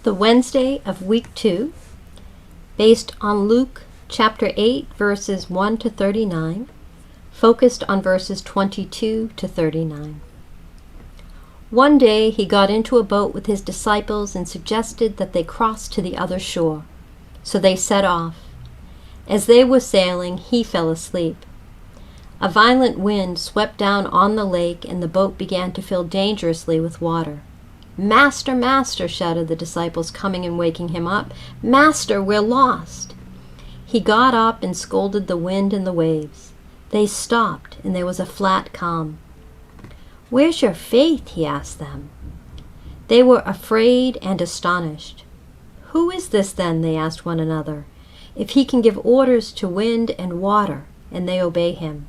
The Wednesday of week 2, based on Luke chapter 8, verses 1 to 39, focused on verses 22 to 39. One day he got into a boat with his disciples and suggested that they cross to the other shore. So they set off. As they were sailing, he fell asleep. A violent wind swept down on the lake, and the boat began to fill dangerously with water. "Master, Master," shouted the disciples, coming and waking him up. "Master, we're lost." He got up and scolded the wind and the waves. They stopped, and there was a flat calm. "Where's your faith?" he asked them. They were afraid and astonished. "Who is this then?" they asked one another. "If he can give orders to wind and water, and they obey him."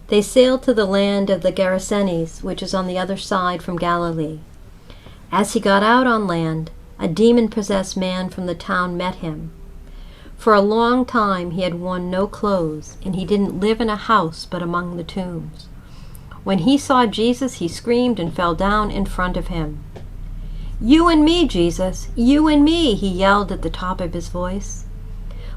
They sailed to the land of the Gerasenes, which is on the other side from Galilee. As he got out on land, a demon-possessed man from the town met him. For a long time he had worn no clothes, and he didn't live in a house but among the tombs. When he saw Jesus, he screamed and fell down in front of him. "You and me, Jesus, you and me," he yelled at the top of his voice.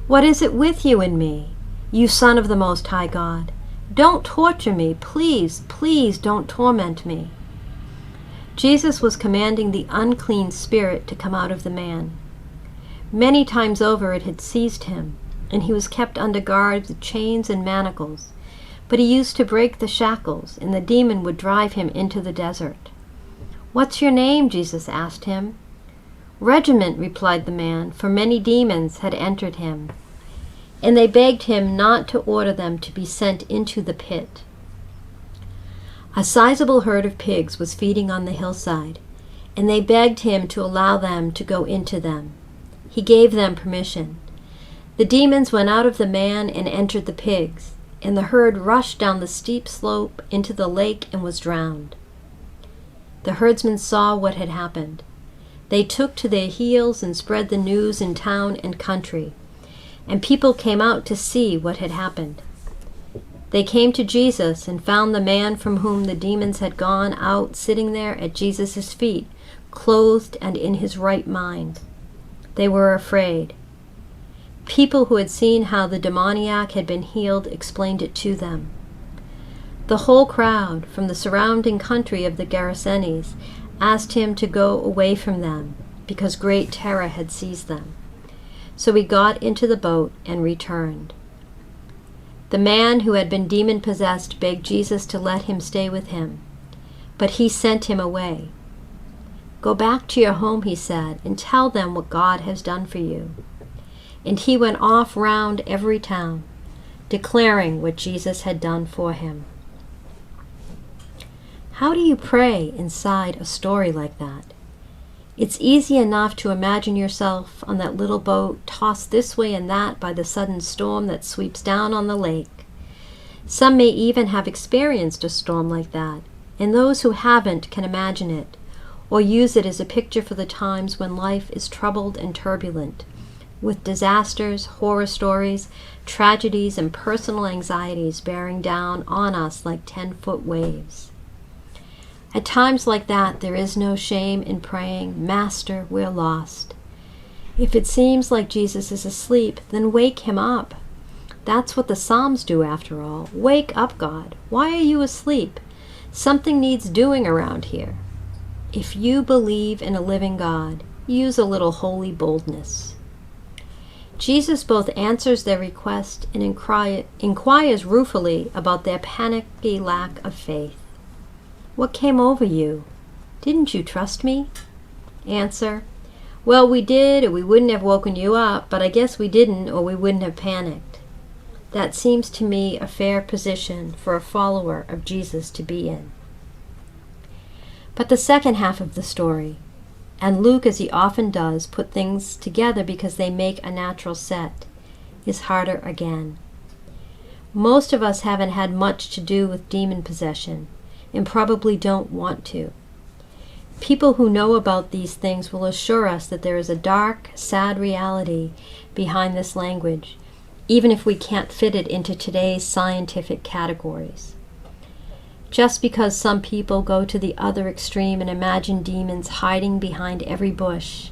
"What is it with you and me, you Son of the Most High God? Don't torture me, please, please don't torment me." Jesus was commanding the unclean spirit to come out of the man. Many times over it had seized him, and he was kept under guard with chains and manacles. But he used to break the shackles, and the demon would drive him into the desert. "What's your name?" Jesus asked him. "Regiment," replied the man, for many demons had entered him. And they begged him not to order them to be sent into the pit. A sizable herd of pigs was feeding on the hillside, and they begged him to allow them to go into them. He gave them permission. The demons went out of the man and entered the pigs, and the herd rushed down the steep slope into the lake and was drowned. The herdsmen saw what had happened. They took to their heels and spread the news in town and country, and people came out to see what had happened. They came to Jesus and found the man from whom the demons had gone out sitting there at Jesus' feet, clothed and in his right mind. They were afraid. People who had seen how the demoniac had been healed explained it to them. The whole crowd from the surrounding country of the Gerasenes asked him to go away from them, because great terror had seized them. So he got into the boat and returned. The man who had been demon-possessed begged Jesus to let him stay with him, but he sent him away. "Go back to your home," he said, "and tell them what God has done for you." And he went off round every town, declaring what Jesus had done for him. How do you pray inside a story like that? It's easy enough to imagine yourself on that little boat, tossed this way and that by the sudden storm that sweeps down on the lake. Some may even have experienced a storm like that, and those who haven't can imagine it, or use it as a picture for the times when life is troubled and turbulent, with disasters, horror stories, tragedies, and personal anxieties bearing down on us like 10-foot waves. At times like that, there is no shame in praying, "Master, we're lost." If it seems like Jesus is asleep, then wake him up. That's what the Psalms do after all. Wake up, God. Why are you asleep? Something needs doing around here. If you believe in a living God, use a little holy boldness. Jesus both answers their request and inquires ruefully about their panicky lack of faith. "What came over you? Didn't you trust me?" Answer: "Well, we did, or we wouldn't have woken you up, but I guess we didn't, or we wouldn't have panicked." That seems to me a fair position for a follower of Jesus to be in. But the second half of the story, and Luke, as he often does, put things together because they make a natural set, is harder again. Most of us haven't had much to do with demon possession, and probably don't want to. People who know about these things will assure us that there is a dark, sad reality behind this language, even if we can't fit it into today's scientific categories. Just because some people go to the other extreme and imagine demons hiding behind every bush,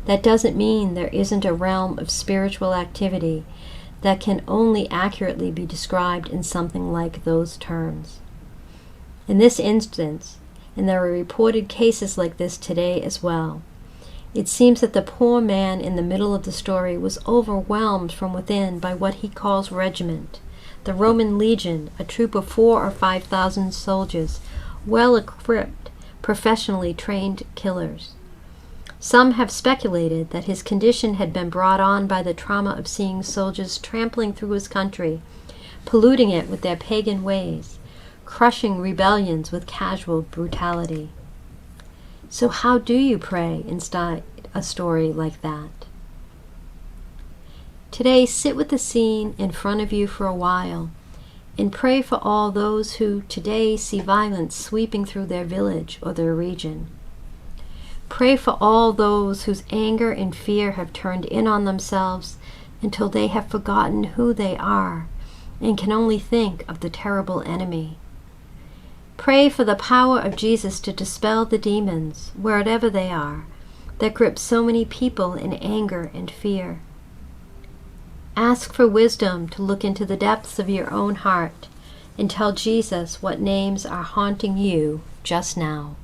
that doesn't mean there isn't a realm of spiritual activity that can only accurately be described in something like those terms. In this instance, and there are reported cases like this today as well, it seems that the poor man in the middle of the story was overwhelmed from within by what he calls regiment, the Roman legion, a troop of 4,000 or 5,000 soldiers, well-equipped, professionally trained killers. Some have speculated that his condition had been brought on by the trauma of seeing soldiers trampling through his country, polluting it with their pagan ways, crushing rebellions with casual brutality. So how do you pray inside a story like that? Today, sit with the scene in front of you for a while and pray for all those who today see violence sweeping through their village or their region. Pray for all those whose anger and fear have turned in on themselves until they have forgotten who they are and can only think of the terrible enemy. Pray for the power of Jesus to dispel the demons, wherever they are, that grip so many people in anger and fear. Ask for wisdom to look into the depths of your own heart and tell Jesus what names are haunting you just now.